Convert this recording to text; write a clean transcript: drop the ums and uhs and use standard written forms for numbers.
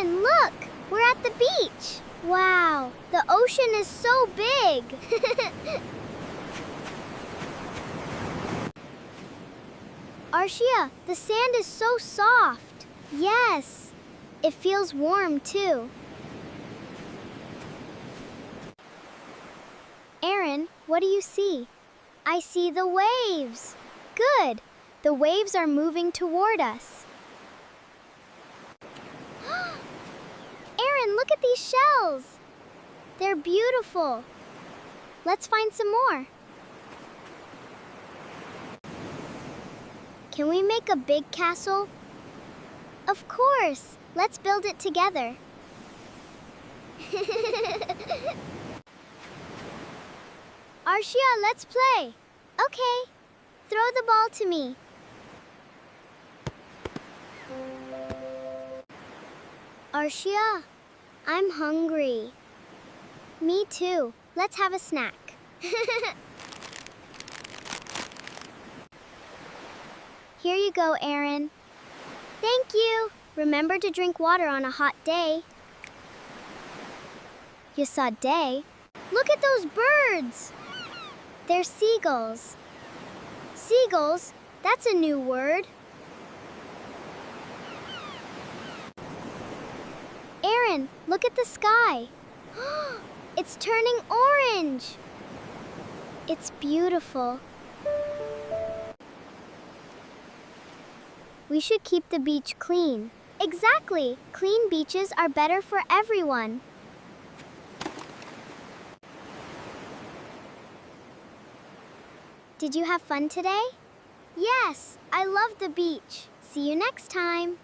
Aaron, look! We're at the beach! Wow, the ocean is so big! Arshia, the sand is so soft. Yes, it feels warm too. Aaron, what do you see? I see the waves. Good. The waves are moving toward us. Aaron, look at these shells. They're beautiful. Let's find some more. Can we make a big castle? Of course. Let's build it together. Arshia, let's play. Okay. Throw the ball to me. Arshia, I'm hungry. Me too. Let's have a snack. Here you go, Aaron. Thank you. Remember to drink water on a hot day. You saw day? Look at those birds. They're seagulls. Seagulls? That's a new word. Aaron, look at the sky. It's turning orange. It's beautiful. We should keep the beach clean. Exactly. Clean beaches are better for everyone. Did you have fun today? Yes, I love the beach. See you next time.